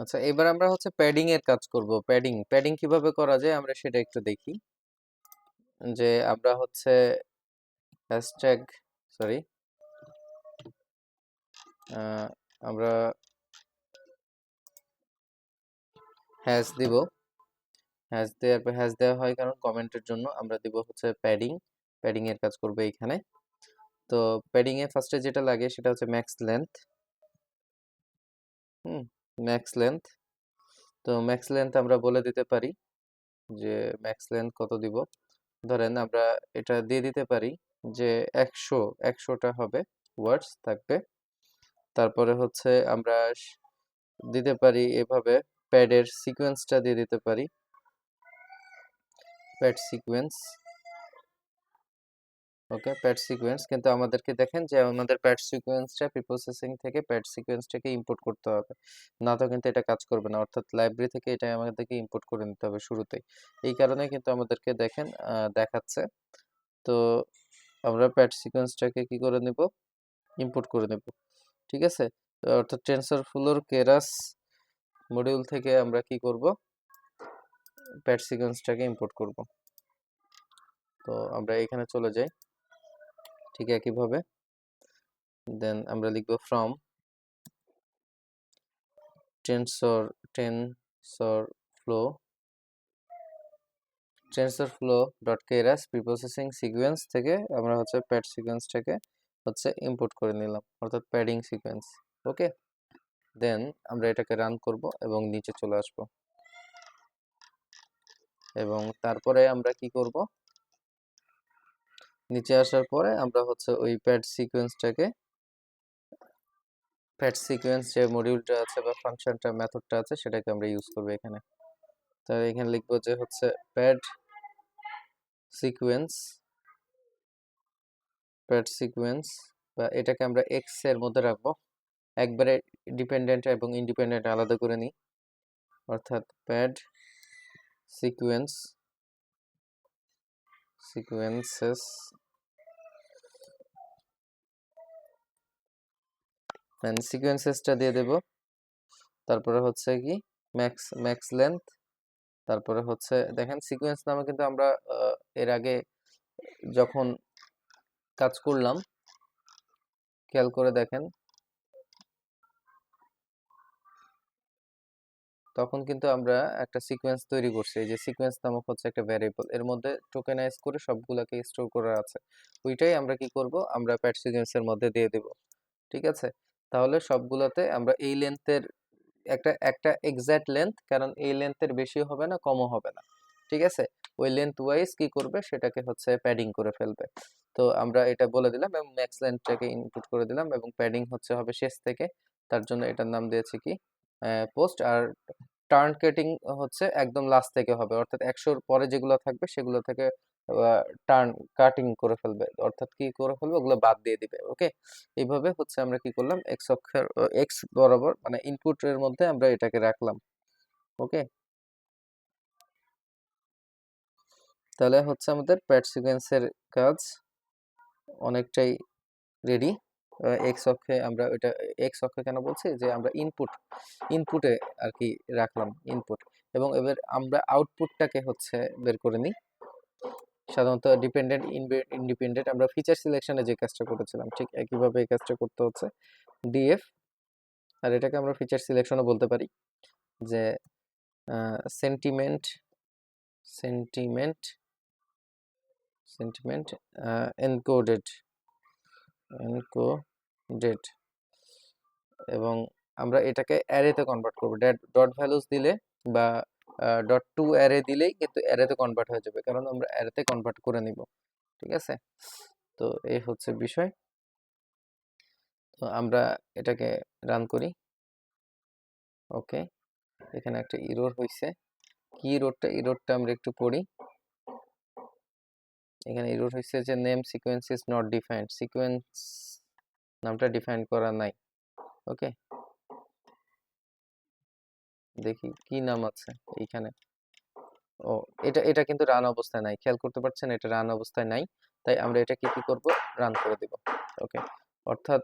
আচ্ছা, এবার আমরা হচ্ছে প্যাডিং এর কাজ করব। প্যাডিং প্যাডিং কিভাবে করা যায় আমরা সেটা একটু দেখি। যে আমরা হচ্ছে হ্যাশট্যাগ সরি আমরা হ্যাশ দিব। হ্যাশ দেওয়া হয় কারণ কমেন্টের জন্য। আমরা দিব হচ্ছে প্যাডিং। প্যাডিং এর কাজ করব এইখানে। তো প্যাডিং এ ফার্স্টে যেটা লাগে সেটা হচ্ছে ম্যাক্স লেন্থ। হুম, ম্যাক্স লেন্থ। তো ম্যাক্স লেন্থ আমরা বলে দিতে পারি যে ম্যাক্স লেন্থ কত দিব। ধরেন আমরা এটা দিয়ে দিতে পারি যে 100টা হবে, ওয়ার্ডস থাকবে। তারপরে হচ্ছে আমরা দিতে পারি এভাবে প্যাডের সিকোয়েন্সটা দিয়ে দিতে পারি, প্যাড সিকোয়েন্স। ওকে, প্যাড সিকোয়েন্স। কিন্তু আমাদেরকে দেখেন যে আমাদের প্যাড সিকোয়েন্সটা প্রিপ্রসেসিং থেকে প্যাড সিকোয়েন্সটাকে ইম্পোর্ট করতে হবে, না তো কিন্তু এটা কাজ করবে না। অর্থাৎ লাইব্রেরি থেকে এটা আমাদেরকে ইম্পোর্ট করে নিতে হবে শুরুতেই। এই কারণে কিন্তু আমাদেরকে দেখেন দেখাচ্ছে। তো আমরা প্যাড সিকোয়েন্সটাকে কি করে নেব, ইম্পোর্ট করে নেব। ঠিক আছে, অর্থাৎ টেনসরফ্লোর কেরাস মডিউল থেকে আমরা কি করব, প্যাড সিকোয়েন্সটাকে ইম্পোর্ট করব। তো আমরা এখানে চলে যাই, ঠিক একইভাবে। দেন আমরা লিখব ফ্রম টেনসরফ্লো.keras প্রিপ্রসেসিং সিকোয়েন্স থেকে আমরা হচ্ছে প্যাড সিকোয়েন্সটাকে হচ্ছে ইম্পোর্ট করে নিলাম, অর্থাৎ প্যাডিং সিকোয়েন্স। ওকে, দেন আমরা এটাকে রান করব এবং নিচে চলে আসব। এবং তারপরে আমরা কি করব, নিচে আসার পরে আমরা হচ্ছে ওই প্যাড সিকোয়েন্স যে মডিউলটা আছে বা ফাংশনটা মেথডটা আছে সেটাকে আমরা ইউজ করব এখানে। তাহলে এখানে লিখবো যে হচ্ছে প্যাড সিকোয়েন্স বা এটাকে আমরা এক্স এর মধ্যে রাখবো, একবারে ডিপেন্ডেন্ট এবং ইন্ডিপেন্ডেন্ট আলাদা করে নিই। অর্থাৎ প্যাড সিকোয়েন্সেস সিকোয়েন্সেসটা দিয়ে দেব। তারপরে হচ্ছে কি ম্যাক্স লেন্থ। তারপরে হচ্ছে দেখেন সিকোয়েন্স নামে কিন্তু আমরা এর আগে যখন কাজ করলাম, খেয়াল করে দেখেন, তখন কিন্তু আমরা একটা সিকোয়েন্স তৈরি করছি। এই যে সিকোয়েন্স নামক হচ্ছে একটা ভ্যারিয়েবল, এর মধ্যে টোকেনাইজ করে সবগুলোকে স্টোর করা আছে। ওইটাই আমরা কি করব, আমরা প্যাড সিকোয়েন্সের মধ্যে দিয়ে দেব। ঠিক আছে, তাহলে সবগুলোতে আমরা এই লেন্থের একটা একটা এক্সাক্ট লেন্থ, কারণ এই লেন্থের বেশি হবে না কমও হবে না। ঠিক আছে, ওই লেন্থ ওয়াইজ কি করবে সেটাকে হচ্ছে প্যাডিং করে ফেলবে। তো আমরা এটা বলে দিলাম এবং ম্যাক্স লেন্থটাকে ইনপুট করে দিলাম এবং প্যাডিং হচ্ছে হবে শেষ থেকে। তার জন্য এটার নাম দিয়েছি কি পোস্ট। আর টার্ন কেটিং হচ্ছে একদম লাস্ট থেকে হবে, অর্থাৎ 100-র পরে যেগুলো থাকবে সেগুলো থেকে টার্ন কাটিং করে ফেলবে, অর্থাৎ কি করে ফেলবে, ওগুলো বাদ দিয়ে দিবে। ওকে, এইভাবে হচ্ছে আমরা কি করলাম, এক্স অক্ষের এক্স বরাবর মানে ইনপুটের মধ্যে আমরা এটাকে রাখলাম। ওকে, তাহলে হচ্ছে আমাদের প্যাড সিকোয়েন্সের কাজ অনেকটাই রেডি। এক্স অক্ষে আমরা ওইটা, এক্স অক্ষে কেন বলছি, যে আমরা ইনপুটে আর কি রাখলাম ইনপুট। এবং এবার আমরা আউটপুটটাকে হচ্ছে বের করে নিই। সাধারণত ডিপেন্ডেন্ট ইন্ডিপেন্ডেন্ট আমরা ফিচার সিলেকশনে যে কাজটা করেছিলাম ঠিক একইভাবে এই কাজটা করতে হচ্ছে ডিএফ। আর এটাকে আমরা ফিচার সিলেকশনও বলতে পারি যে সেন্টিমেন্ট সেন্টিমেন্ট সেন্টিমেন্ট এনকোডেড এবং আমরা এটাকে অ্যারেতে কনভার্ট করব। ডট ভ্যালুস দিলে বা ডট টু অ্যারে দিলেই কিন্তু অ্যারেতে কনভার্ট হয়ে যাবে, কারণ আমরা অ্যারেতে কনভার্ট করে নিব। ঠিক আছে, তো এই হচ্ছে বিষয়। তো আমরা এটাকে রান করি। ওকে, এখানে একটা ইরর হয়েছে। কি ইরোরটা আমরা একটু পড়ি। এখানে ইরর হয়েছে যে name sequence is not defined, sequence নামটা ডিফাইন করা নাই। ওকে, দেখি কি নাম আছে এইখানে। ও, এটা কিন্তু রান অবস্থায় নাই, খেয়াল করতে পারছেন, এটা রান অবস্থায় নাই। তাই আমরা এটাকে কি করব, রান করে দিব। ওকে, অর্থাৎ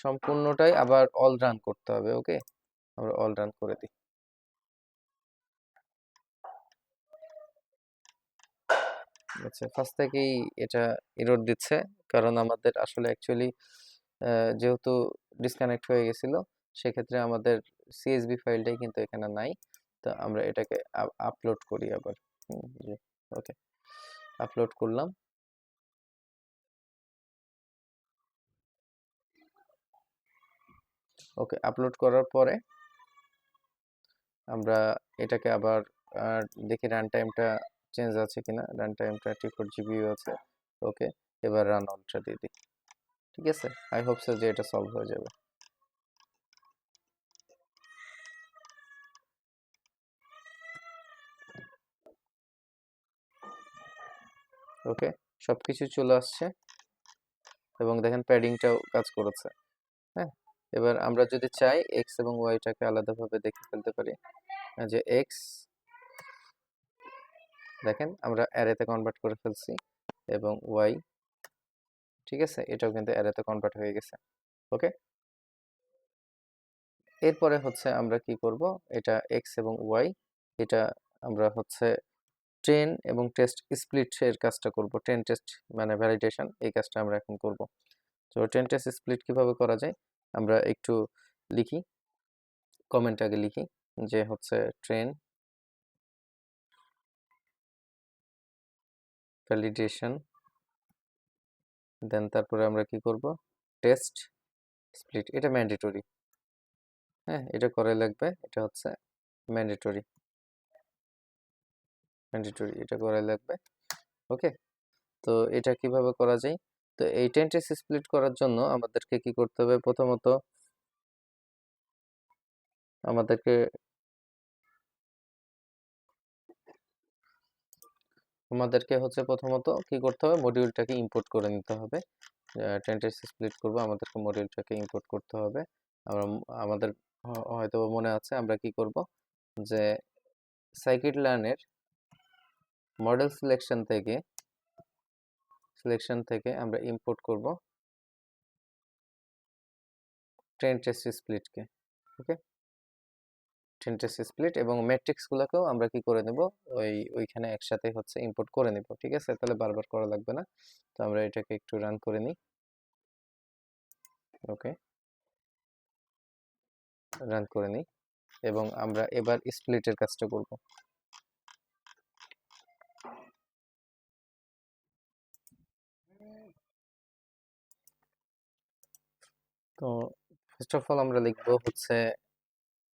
সম্পূর্ণটাই আবার অল রান করতে হবে। ওকে, আমরা অল রান করে দিই। আচ্ছা, ফার্স্ট থেকেই এটা এরর দিচ্ছে, কারণ আমাদের আসলে অ্যাকচুয়ালি যেহেতু ডিসকানেক্ট হয়ে গেছিল, সেক্ষেত্রে আমাদের সিএসভি ফাইলটাই কিন্তু এখানে নাই। তো আমরা এটাকে আপলোড করি আবার। জি, ওকে, আপলোড করলাম। ওকে, আপলোড করার পরে আমরা এটাকে আবার দেখি রান টাইমটা চেঞ্জ আছে কিনা। রান টাইমটা 4GB আছে। ওকে, এবার রান অলটা দিয়ে দিই। ঠিক আছে, আই হোপ সো যে এটা সলভ হয়ে যাবে। ওকে, সবকিছু চলে আসছে এবং দেখেন প্যাডিংটাও কাজ করেছে। হ্যাঁ, এবার আমরা যদি চাই এক্স এবং ওয়াইটাকে আলাদাভাবে দেখে ফেলতে পারি। যে এক্স দেখেন আমরা অ্যারেতে কনভার্ট করে ফেলছি, এবং ওয়াই, ঠিক আছে, এটাও কিন্তু অ্যারেতে কনভার্ট হয়ে গেছে। ওকে, এরপরে হচ্ছে আমরা কি করব, এটা এক্স এবং ওয়াই, এটা আমরা হচ্ছে ট্রেন এবং টেস্ট স্প্লিট এর কাজটা করব। ট্রেন টেস্ট মানে ভ্যালিডেশন, এই কাজটা আমরা এখন করব। তো ট্রেন টেস্ট স্প্লিট কিভাবে করা যায় আমরা একটু লিখি, কমেন্ট আগে লিখি যে হচ্ছে ট্রেন ভ্যালিডেশন, দেন তারপরে আমরা কি করব, টেস্ট স্প্লিট। এটা ম্যান্ডেটরি, হ্যাঁ, এটা করে লাগবে, এটা হচ্ছে ম্যান্ডেটরি, এটা করে লাগবে। ওকে, তো এটা কিভাবে করা যায়, তো এই ট্রেন টেস্ট স্প্লিট করার জন্য আমাদেরকে কি করতে হবে, প্রথমত আমাদেরকে হচ্ছে প্রথমত কি করতে হবে, মডিউলটাকে ইম্পোর্ট করে নিতে হবে। ট্রেন টেস্ট স্প্লিট করব, আমাদেরকে মডিউলটাকে ইম্পোর্ট করতে হবে। আমরা আমাদের হয়তো মনে আছে আমরা কি করব, যে সাইকিট লার্নের মডেল সিলেকশন থেকে আমরা ইম্পোর্ট করব ট্রেন টেস্ট স্প্লিটকে। ওকে, ট্রেন টেস্ট স্প্লিট এবং ম্যাট্রিক্স গুলোকেও আমরা কি করে নেব, ওইখানে একসাথে হচ্ছে ইম্পোর্ট করে নেব। ঠিক আছে, তাহলে বারবার করা লাগবে না। তো আমরা এটাকে একটু রান করে নিই। ওকে, রান করে নিই এবং আমরা এবার স্প্লিটের কাজটা করব। তো ফার্স্ট অফ অল আমরা লিখব হচ্ছে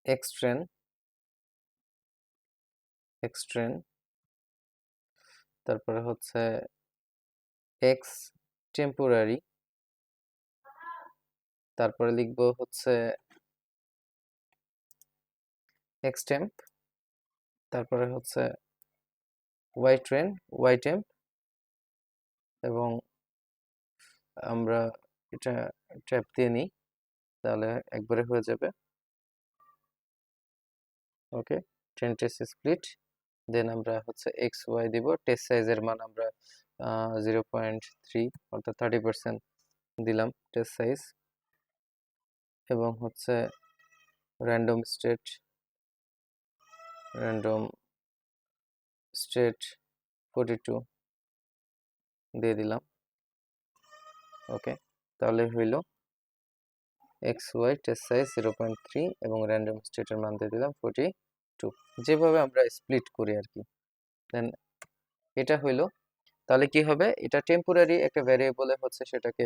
এক্সট্রেন, তারপরে হচ্ছে এক্স টেম্পোরারি, তারপরে লিখব হচ্ছে এক্স টেম্প, তারপরে হচ্ছে ওয়াই টেম্প, এবং আমরা এটা ট্যাপ দিয়ে নিই, তাহলে একবারে হয়ে যাবে। ওকে, ট্রেন টেস্ট স্প্লিট, দেন আমরা হচ্ছে এক্স ওয়াই দিব। টেস্ট সাইজের মান আমরা 0.3 অর্থাৎ 30% দিলাম টেস্ট সাইজ, এবং হচ্ছে র্যান্ডম স্টেট 42 দিয়ে দিলাম। ওকে, তাহলে হইল এক্স ওয়াই টেস্ট সাইজ 0.3 এবং র্যান্ডম স্টেটের মান দিয়ে দিলাম 42, যেভাবে আমরা স্প্লিট করি আর কি। দেন এটা হইলো, তাহলে কি হবে, এটা টেম্পোরারি একটা ভ্যারিয়েবলে হচ্ছে সেটাকে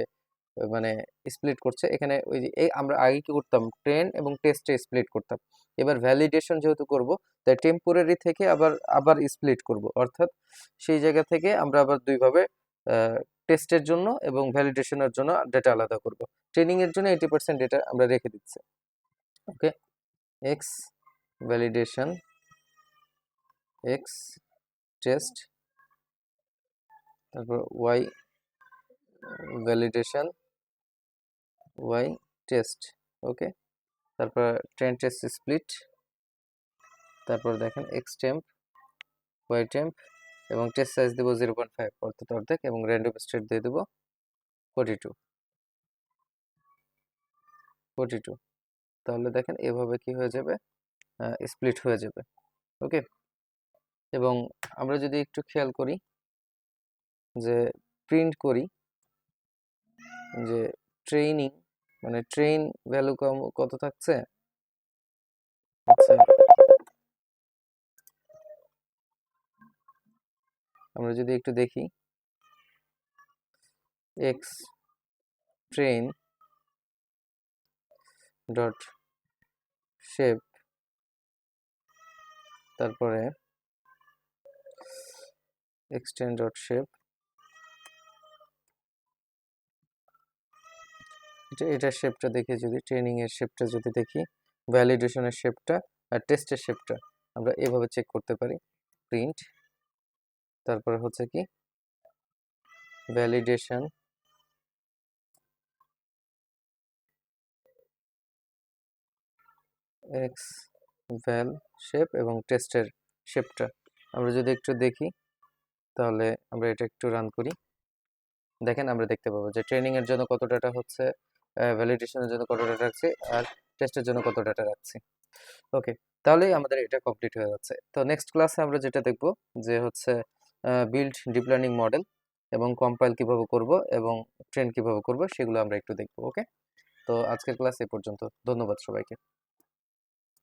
মানে স্প্লিট করছে। এখানে ওই যে এই আমরা আগে কি করতাম, ট্রেন এবং টেস্টে স্প্লিট করতাম। এবার ভ্যালিডেশন যেহেতু করব, তাই টেম্পোরারি থেকে আবার আবার স্প্লিট করব, অর্থাৎ সেই জায়গা থেকে আমরা আবার দুইভাবে টেস্টের জন্য এবং ভ্যালিডেশনের জন্য ডেটা আলাদা করব। ট্রেনিং এর জন্য 80% ডেটা আমরা রেখে দিচ্ছি। ওকে, এক্স ভ্যালিডেশন, এক্স টেস্ট, তারপর ওয়াই ভ্যালিডেশন, ওয়াই টেস্ট। ওকে, তারপর ট্রেন টেস্ট স্প্লিট, তারপর দেখেন এক্স টেম্প, ওয়াই টেম্প, এবং টেস্ট সাইজ দেবো 0.5 অর্থাৎ অর্ধেক, এবং র্যান্ডম স্টেট দিয়ে দেবো 42। তাহলে দেখেন এভাবে কি হয়ে যাবে, স্প্লিট হয়ে যাবে। ওকে, এবং আমরা যদি একটু খেয়াল করি, যে প্রিন্ট করি যে ট্রেনিং মানে ট্রেন ভ্যালু কত থাকছে, আচ্ছা আমরা যদি একটু দেখি এক্স ট্রেন ডট শেপ, তারপরে এক্সটেন্ড ডট শেপ, এটার শেপটা দেখি, যদি ট্রেনিং এর শেপটা যদি দেখি, ভ্যালিডেশনের শেপটা আর টেস্টের শেপটা আমরা এভাবে চেক করতে পারি। প্রিন্ট, তারপরে হচ্ছে কি ভ্যালিডেশন এক্স ভ্যাল শেপ এবং টেস্টের শেপটা আমরা যদি একটু দেখি, তাহলে আমরা এটা একটু রান করি, দেখেন আমরা দেখতে পাবো যে ট্রেনিং এর জন্য কত ডাটা হচ্ছে, ভ্যালিডেশনের জন্য কত ডাটা রাখছি, আর টেস্টের জন্য কত ডাটা রাখছি। ওকে, তাহলেই আমাদের এটা কমপ্লিট হয়ে যাচ্ছে। তো নেক্সট ক্লাসে আমরা যেটা দেখব যে হচ্ছে বিল্ড ডিপ লার্নিং মডেল এবং কম্পাইল কিভাবে করব এবং ট্রেন কিভাবে করব সেগুলো আমরা একটু দেখব। ওকে, তো আজকের ক্লাস এ পর্যন্ত। ধন্যবাদ সবাইকে।